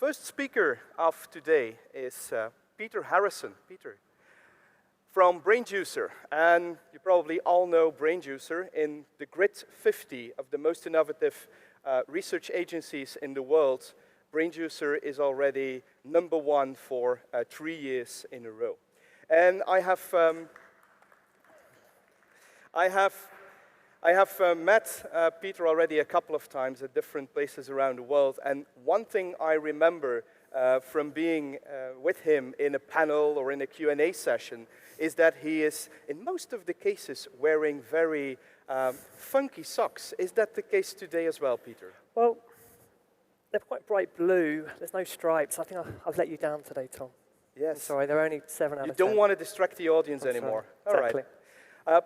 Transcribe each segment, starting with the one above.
first speaker of today is Peter Harrison. Peter, from BrainJuicer. And you probably all know BrainJuicer in the Grid 50 of the most innovative research agencies in the world. BrainJuicer is already #1 for 3 years in a row. And I have met Peter already a couple of times at different places around the world, and one thing I remember from being with him in a panel or in a Q&A session is that he is, in most of the cases, wearing very funky socks. Is that the case today as well, Peter? Well, they're quite bright blue. There's no stripes. I think I've let you down today, Tom. Yes. I'm sorry, they're only 7 out of 10. You don't want to distract the audience anymore. All right. Exactly.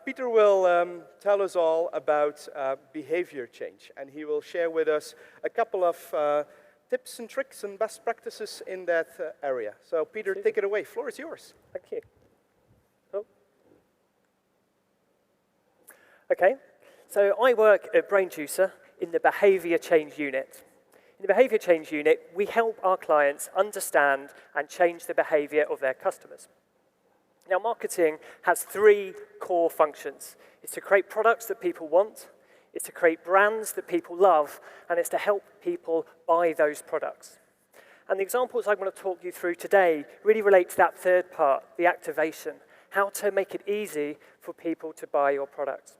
Peter will tell us all about behavior change, and he will share with us a couple of tips and tricks and best practices in that area. So, Peter, take it away. Floor is yours. Thank you. Oh. Okay, so I work at BrainJuicer in the Behaviour Change Unit. In the Behaviour Change Unit, we help our clients understand and change the behavior of their customers. Now, marketing has 3 core functions. It's to create products that people want, it's to create brands that people love, and it's to help people buy those products. And the examples I'm going to talk you through today really relate to that third part, the activation, how to make it easy for people to buy your products.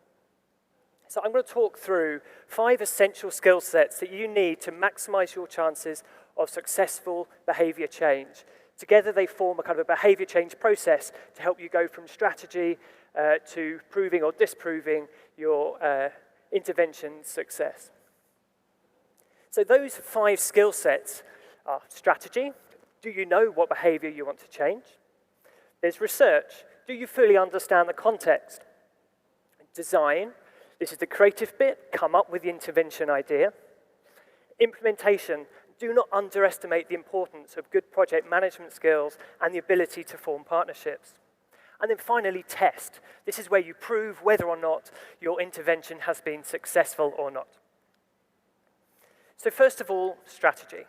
So I'm going to talk through 5 essential skill sets that you need to maximize your chances of successful behavior change. Together, they form a kind of a behavior change process to help you go from strategy to proving or disproving your intervention success. So those 5 skill sets are strategy. Do you know what behavior you want to change? There's research. Do you fully understand the context? Design. This is the creative bit. Come up with the intervention idea. Implementation. Do not underestimate the importance of good project management skills and the ability to form partnerships. And then finally, test. This is where you prove whether or not your intervention has been successful or not. So first of all, strategy.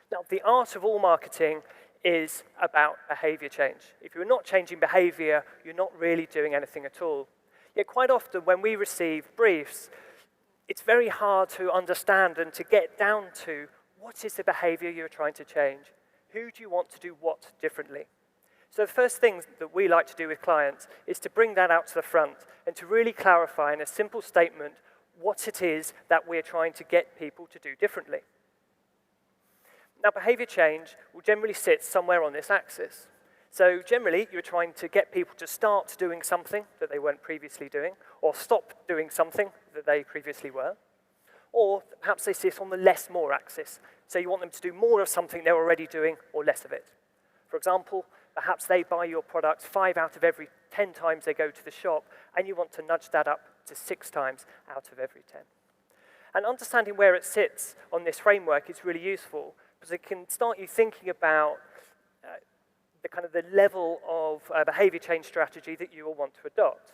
Now, the art of all marketing is about behavior change. If you're not changing behavior, you're not really doing anything at all. Yet quite often when we receive briefs, it's very hard to understand and to get down to what is the behavior you're trying to change? Who do you want to do what differently? So the first thing that we like to do with clients is to bring that out to the front and to really clarify in a simple statement what it is that we're trying to get people to do differently. Now, behavior change will generally sit somewhere on this axis. So generally, you're trying to get people to start doing something that they weren't previously doing, or stop doing something that they previously were. Or perhaps they sit on the less-more axis. So you want them to do more of something they're already doing or less of it. For example, perhaps they buy your products 5 out of every 10 times they go to the shop, and you want to nudge that up to 6 times out of every 10. And understanding where it sits on this framework is really useful, because it can start you thinking about the level of behavior change strategy that you will want to adopt.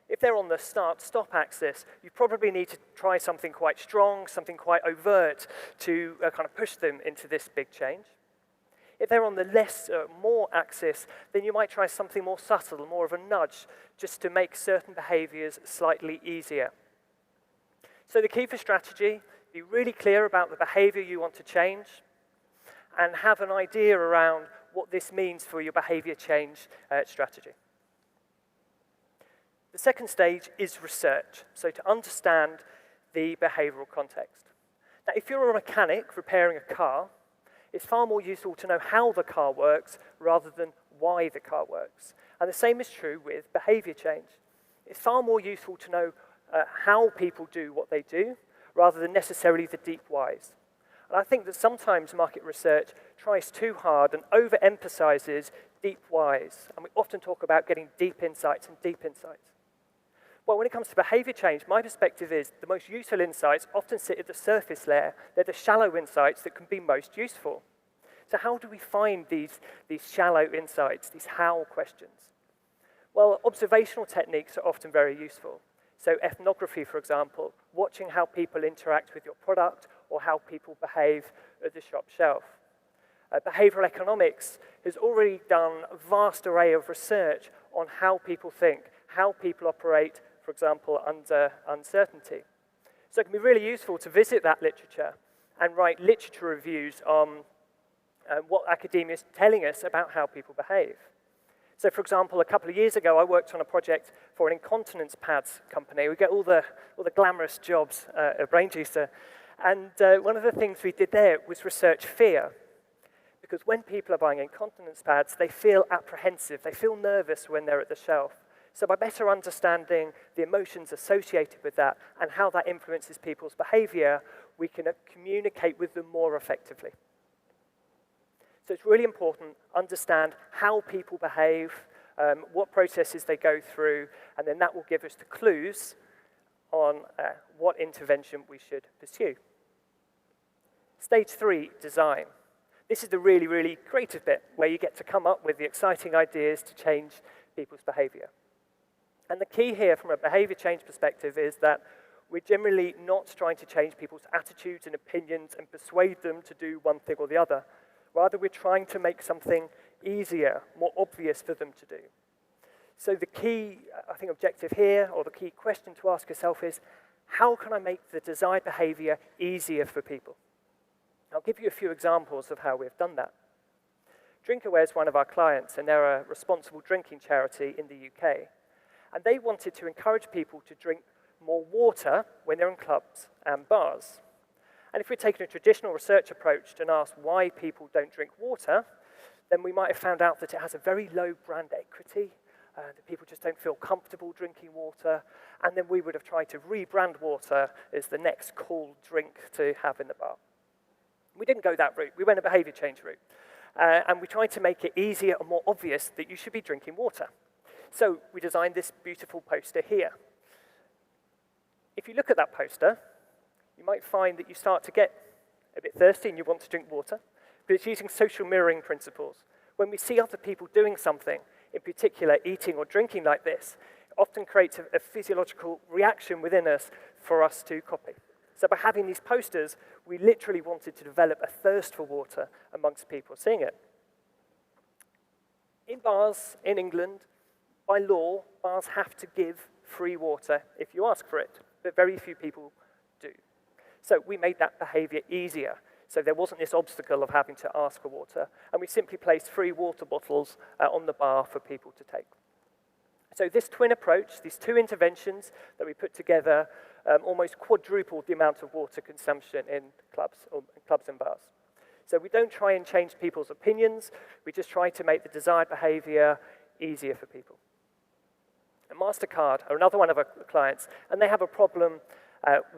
If they're on the start-stop axis, you probably need to try something quite strong, something quite overt to kind of push them into this big change. If they're on the less-more axis, then you might try something more subtle, more of a nudge, just to make certain behaviors slightly easier. So the key for strategy, be really clear about the behavior you want to change, and have an idea around what this means for your behavior change strategy. The second stage is research, so to understand the behavioral context. Now, if you're a mechanic repairing a car, it's far more useful to know how the car works rather than why the car works. And the same is true with behavior change. It's far more useful to know how people do what they do rather than necessarily the deep whys. And I think that sometimes market research tries too hard and overemphasizes deep whys. And we often talk about getting deep insights and deep insights. Well, when it comes to behavior change, my perspective is the most useful insights often sit at the surface layer. They're the shallow insights that can be most useful. So how do we find these shallow insights, these how questions? Well, observational techniques are often very useful. So ethnography, for example, watching how people interact with your product or how people behave at the shop shelf. Behavioral economics has already done a vast array of research on how people think, how people operate, for example, under uncertainty. So it can be really useful to visit that literature and write literature reviews on what academia is telling us about how people behave. So, for example, a couple of years ago, I worked on a project for an incontinence pads company. We get all the glamorous jobs at BrainJuicer. And one of the things we did there was research fear. Because when people are buying incontinence pads, they feel apprehensive. They feel nervous when they're at the shelf. So by better understanding the emotions associated with that and how that influences people's behavior, we can communicate with them more effectively. So it's really important to understand how people behave, what processes they go through, and then that will give us the clues on what intervention we should pursue. Stage 3, design. This is the really, really creative bit, where you get to come up with the exciting ideas to change people's behavior. And the key here from a behavior change perspective is that we're generally not trying to change people's attitudes and opinions and persuade them to do one thing or the other. Rather, we're trying to make something easier, more obvious for them to do. So the key, I think, objective here, or the key question to ask yourself is, how can I make the desired behavior easier for people? I'll give you a few examples of how we've done that. Drinkaware is one of our clients, and they're a responsible drinking charity in the UK. And they wanted to encourage people to drink more water when they're in clubs and bars. And if we'd taken a traditional research approach and asked why people don't drink water, then we might have found out that it has a very low brand equity, that people just don't feel comfortable drinking water, and then we would have tried to rebrand water as the next cool drink to have in the bar. We didn't go that route. We went a behavior change route. And we tried to make it easier and more obvious that you should be drinking water. So we designed this beautiful poster here. If you look at that poster, you might find that you start to get a bit thirsty and you want to drink water, but it's using social mirroring principles. When we see other people doing something, in particular eating or drinking like this, it often creates a physiological reaction within us for us to copy. So by having these posters, we literally wanted to develop a thirst for water amongst people seeing it. In bars in England, by law, bars have to give free water if you ask for it, but very few people do. So we made that behavior easier. So there wasn't this obstacle of having to ask for water, and we simply placed free water bottles on the bar for people to take. So this twin approach, these two interventions that we put together, almost quadrupled the amount of water consumption in clubs and bars. So we don't try and change people's opinions, we just try to make the desired behavior easier for people. And Mastercard are another one of our clients, and they have a problem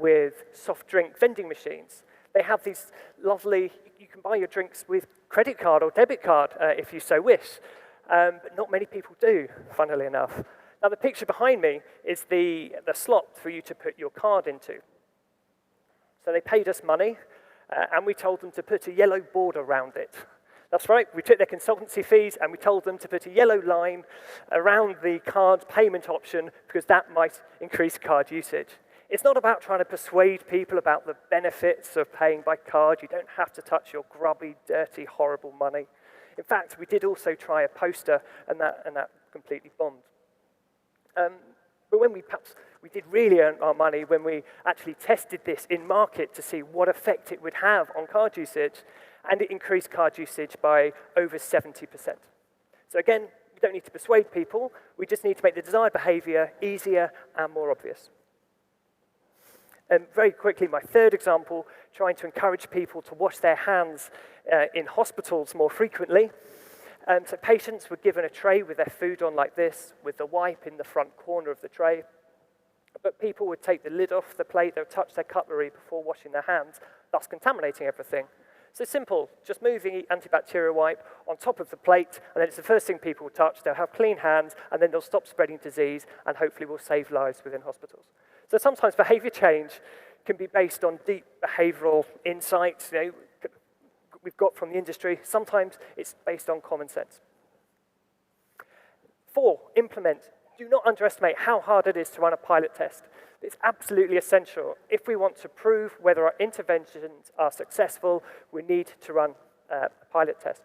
with soft drink vending machines. They have these lovely, you can buy your drinks with credit card or debit card if you so wish, but not many people do, funnily enough. Now the picture behind me is the slot for you to put your card into. So they paid us money, and we told them to put a yellow border around it. That's right, we took their consultancy fees and we told them to put a yellow line around the card payment option because that might increase card usage. It's not about trying to persuade people about the benefits of paying by card. You don't have to touch your grubby, dirty, horrible money. In fact, we did also try a poster, and that completely bombed. But when we did really earn our money when we actually tested this in market to see what effect it would have on card usage, and it increased card usage by over 70%. So again, we don't need to persuade people. We just need to make the desired behavior easier and more obvious. And very quickly, my third example, trying to encourage people to wash their hands in hospitals more frequently. So patients were given a tray with their food on like this, with the wipe in the front corner of the tray. But people would take the lid off the plate, they would touch their cutlery before washing their hands, thus contaminating everything. So simple, just move the antibacterial wipe on top of the plate, and then it's the first thing people will touch. They'll have clean hands, and then they'll stop spreading disease, and hopefully will save lives within hospitals. So sometimes behavior change can be based on deep behavioral insights, we've got from the industry. Sometimes it's based on common sense. 4, implement. Do not underestimate how hard it is to run a pilot test. It's absolutely essential. If we want to prove whether our interventions are successful, we need to run a pilot test.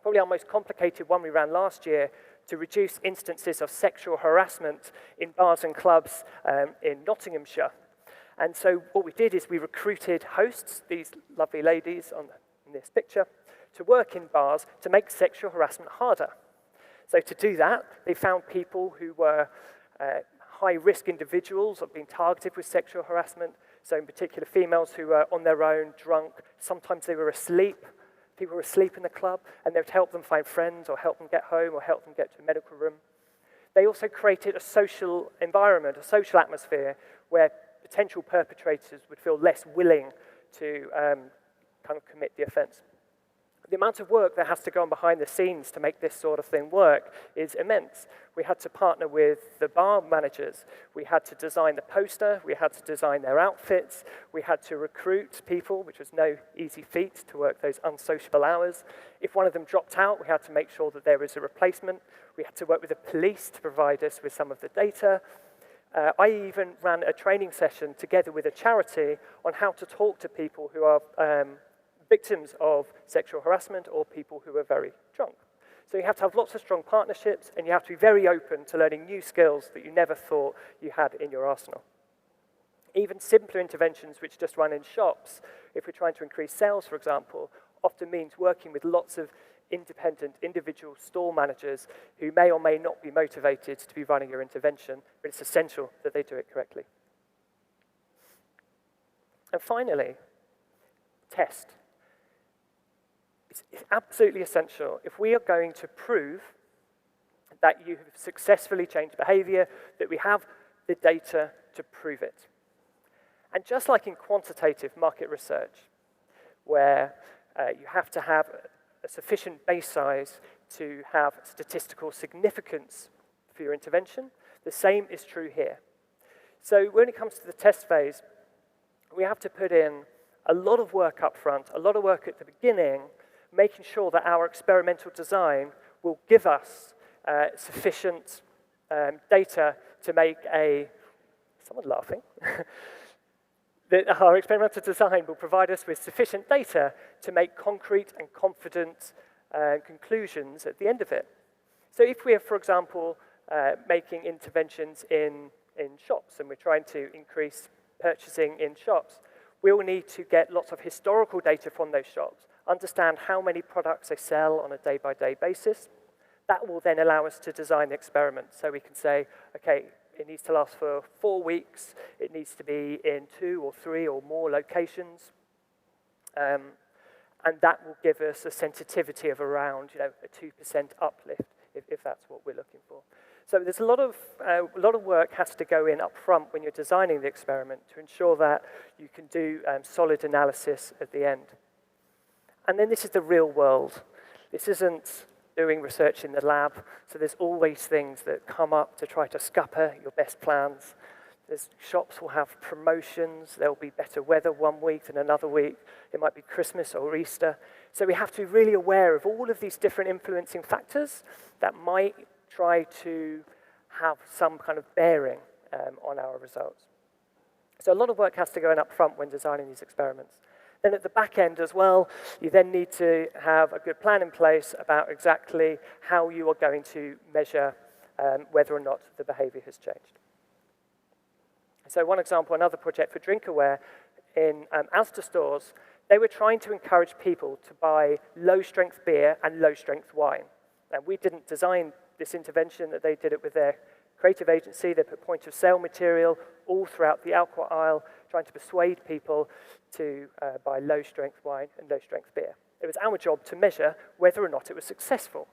Probably our most complicated one we ran last year to reduce instances of sexual harassment in bars and clubs in Nottinghamshire. And so what we did is we recruited hosts, these lovely ladies in this picture, to work in bars to make sexual harassment harder. So to do that, they found people who were high-risk individuals of being targeted with sexual harassment, so in particular females who were on their own, drunk, sometimes they were asleep. People were asleep in the club, and they would help them find friends or help them get home or help them get to a medical room. They also created a social environment, a social atmosphere, where potential perpetrators would feel less willing to kind of commit the offense. The amount of work that has to go on behind the scenes to make this sort of thing work is immense. We had to partner with the bar managers. We had to design the poster. We had to design their outfits. We had to recruit people, which was no easy feat, to work those unsociable hours. If one of them dropped out, we had to make sure that there was a replacement. We had to work with the police to provide us with some of the data. I even ran a training session together with a charity on how to talk to people who are victims of sexual harassment or people who are very drunk. So you have to have lots of strong partnerships, and you have to be very open to learning new skills that you never thought you had in your arsenal. Even simpler interventions which just run in shops, if we're trying to increase sales, for example, often means working with lots of independent individual store managers who may or may not be motivated to be running your intervention, but it's essential that they do it correctly. And finally, test. It's absolutely essential if we are going to prove that you have successfully changed behavior, that we have the data to prove it. And just like in quantitative market research, where you have to have a sufficient base size to have statistical significance for your intervention, the same is true here. So when it comes to the test phase, we have to put in a lot of work up front, a lot of work at the beginning, making sure that our experimental design will give us sufficient data to make someone's laughing, that our experimental design will provide us with sufficient data to make concrete and confident conclusions at the end of it. So if we are, for example, making interventions in shops and we're trying to increase purchasing in shops, we will need to get lots of historical data from those shops, understand how many products they sell on a day-by-day basis. That will then allow us to design the experiment. So we can say, okay, it needs to last for 4 weeks. It needs to be in 2 or 3 or more locations. And that will give us a sensitivity of around a 2% uplift, if that's what we're looking for. So there's a lot of work has to go in up front when you're designing the experiment to ensure that you can do solid analysis at the end. And then this is the real world. This isn't doing research in the lab, so there's always things that come up to try to scupper your best plans. Shops will have promotions, there'll be better weather one week than another week, it might be Christmas or Easter. So we have to be really aware of all of these different influencing factors that might try to have some kind of bearing on our results. So a lot of work has to go in up front when designing these experiments. Then at the back end as well, you then need to have a good plan in place about exactly how you are going to measure whether or not the behavior has changed. So one example, another project for Drinkerware in Asda stores, they were trying to encourage people to buy low-strength beer and low-strength wine. And we didn't design this intervention, that they did it with their creative agency. They put point-of-sale material all throughout the alcohol aisle, trying to persuade people to buy low-strength wine and low-strength beer. It was our job to measure whether or not it was successful.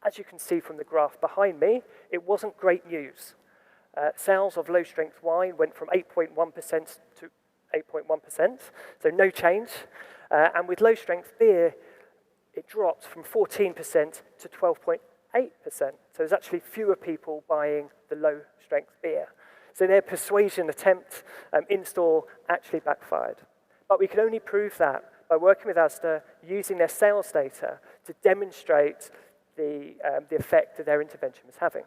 As you can see from the graph behind me, it wasn't great news. Sales of low-strength wine went from 8.1% to 8.1%, so no change. And with low-strength beer, it dropped from 14% to 12.8%. So there's actually fewer people buying the low-strength beer. So their persuasion attempt in-store actually backfired. But we could only prove that by working with Asda, using their sales data to demonstrate the effect that their intervention was having.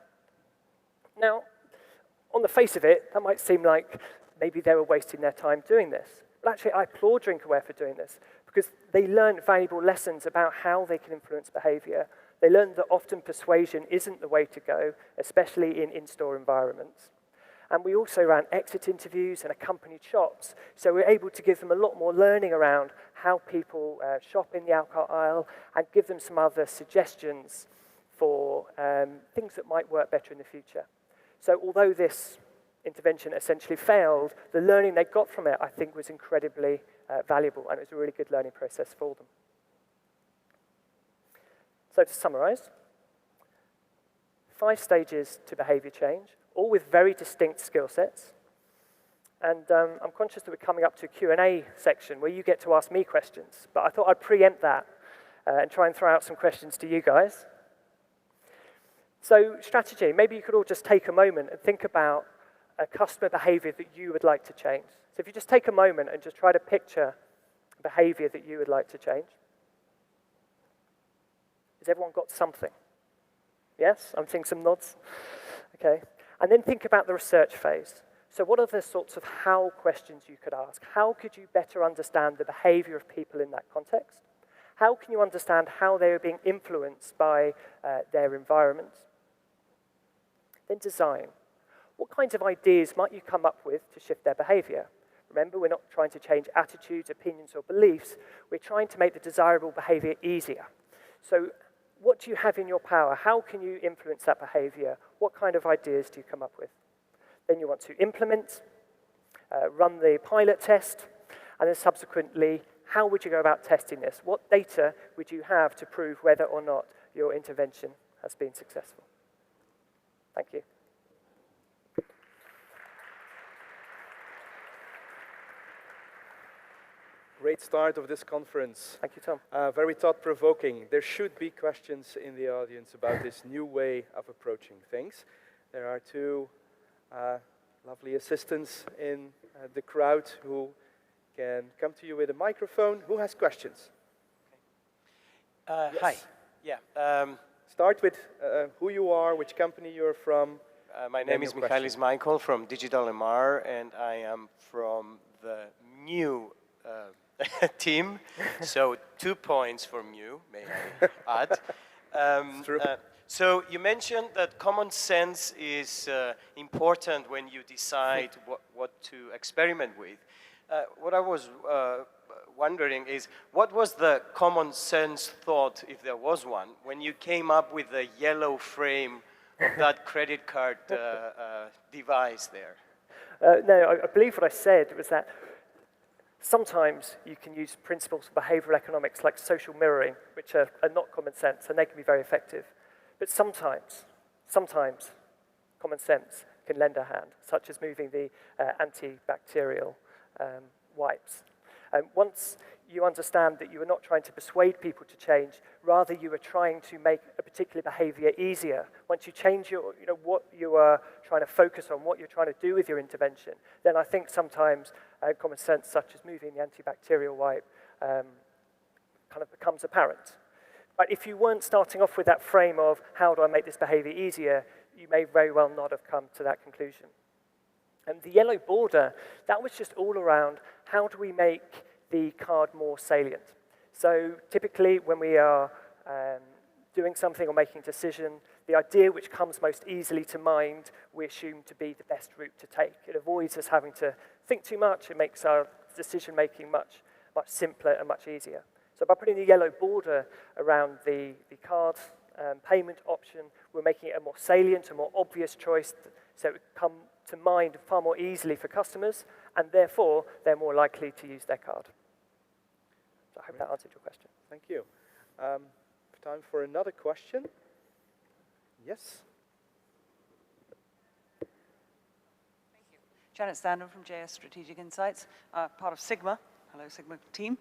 Now, on the face of it, that might seem like maybe they were wasting their time doing this. Well, actually, I applaud Drinkaware for doing this because they learned valuable lessons about how they can influence behavior. They learned that often persuasion isn't the way to go, especially in in-store environments. And we also ran exit interviews and accompanied shops, so we're able to give them a lot more learning around how people shop in the alcohol aisle and give them some other suggestions for things that might work better in the future. So although this intervention essentially failed, the learning they got from it, I think, was incredibly valuable, and it was a really good learning process for them. So to summarize, 5 stages to behavior change, all with very distinct skill sets. And I'm conscious that we're coming up to a Q&A section where you get to ask me questions, but I thought I'd preempt that and try and throw out some questions to you guys. So strategy, maybe you could all just take a moment and think about a customer behavior that you would like to change. So if you just take a moment and just try to picture a behavior that you would like to change. Has everyone got something? Yes? I'm seeing some nods. Okay. And then think about the research phase. So what are the sorts of how questions you could ask? How could you better understand the behavior of people in that context? How can you understand how they are being influenced by their environment? Then design. What kinds of ideas might you come up with to shift their behavior? Remember, we're not trying to change attitudes, opinions, or beliefs. We're trying to make the desirable behavior easier. So what do you have in your power? How can you influence that behavior? What kind of ideas do you come up with? Then you want to implement, run the pilot test, and then subsequently, how would you go about testing this? What data would you have to prove whether or not your intervention has been successful? Thank you. Great start of this conference. Thank you, Tom. Very thought-provoking. There should be questions in the audience about this new way of approaching things. There are 2 lovely assistants in the crowd who can come to you with a microphone. Who has questions? Yes. Hi. Yeah. Start with who you are, which company you're from. My name is Michaelis Michael from Digital MR, and I am from the new team. So 2 points from you, may I add. True. So you mentioned that common sense is important when you decide what to experiment with. What I was wondering is, what was the common sense thought, if there was one, when you came up with the yellow frame of that credit card device there? No, I believe what I said was that sometimes you can use principles of behavioral economics like social mirroring, which are not common sense, and they can be very effective. But sometimes common sense can lend a hand, such as moving the antibacterial wipes. Once you understand that you are not trying to persuade people to change, rather you are trying to make a particular behavior easier. Once you change what you are trying to focus on, what you're trying to do with your intervention, then I think sometimes common sense, such as moving the antibacterial wipe, kind of becomes apparent. But if you weren't starting off with that frame of how do I make this behavior easier, you may very well not have come to that conclusion. And the yellow border, that was just all around how do we make the card more salient. So typically when we are doing something or making a decision, the idea which comes most easily to mind, we assume to be the best route to take. It avoids us having to think too much. It makes our decision-making much simpler and much easier. So by putting the yellow border around the card payment option, we're making it a more salient, a more obvious choice, so it would come to mind far more easily for customers, and therefore they're more likely to use their card. So I hope that answered your question. Thank you. Time for another question. Yes? Thank you. Janet Standen from JS Strategic Insights, part of Sigma. Hello, Sigma team.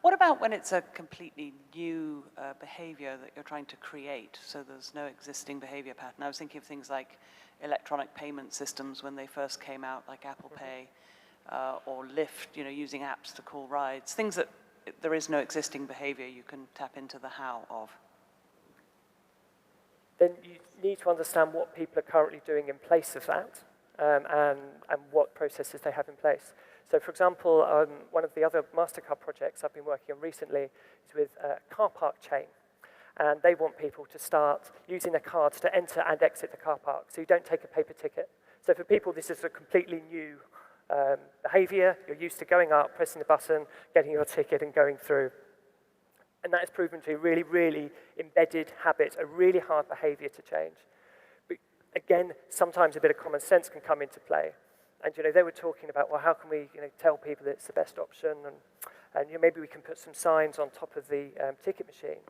What about when it's a completely new behavior that you're trying to create, so there's no existing behavior pattern? I was thinking of things like electronic payment systems when they first came out, like Apple Pay or Lyft, using apps to call rides, things that there is no existing behavior you can tap into the how of. Then you need to understand what people are currently doing in place of that and what processes they have in place. So for example, one of the other Mastercard projects I've been working on recently is with a car park chain. And they want people to start using their cards to enter and exit the car park, so you don't take a paper ticket. So for people, this is a completely new behavior. You're used to going up, pressing the button, getting your ticket and going through. And that has proven to be a really, really embedded habit, a really hard behavior to change. But again, sometimes a bit of common sense can come into play. And they were talking about, well, how can we tell people that it's the best option? And maybe we can put some signs on top of the ticket machine.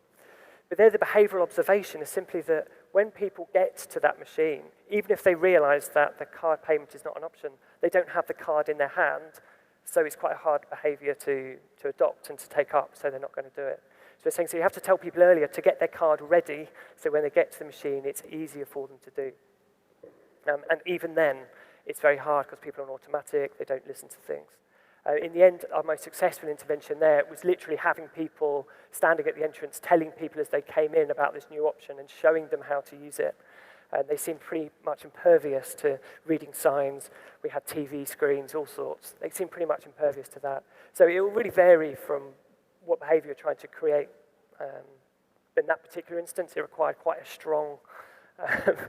But there, the behavioral observation is simply that when people get to that machine, even if they realize that the card payment is not an option, they don't have the card in their hand, so it's quite a hard behavior to adopt and to take up, so they're not going to do it. So they're saying, so you have to tell people earlier to get their card ready, so when they get to the machine, it's easier for them to do. And even then, it's very hard because people are on automatic, they don't listen to things. In the end, our most successful intervention there was literally having people standing at the entrance, telling people as they came in about this new option and showing them how to use it. They seemed pretty much impervious to reading signs. We had TV screens, all sorts. They seemed pretty much impervious to that. So it will really vary from what behavior you're trying to create. In that particular instance, it required quite a strong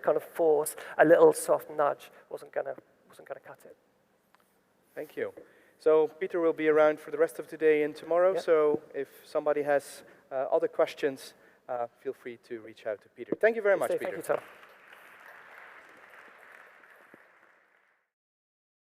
kind of force. A little soft nudge wasn't going to cut it. Thank you. So Peter will be around for the rest of today and tomorrow. Yep. So if somebody has other questions, feel free to reach out to Peter. Thank you very much, Peter. Thank you, Tom.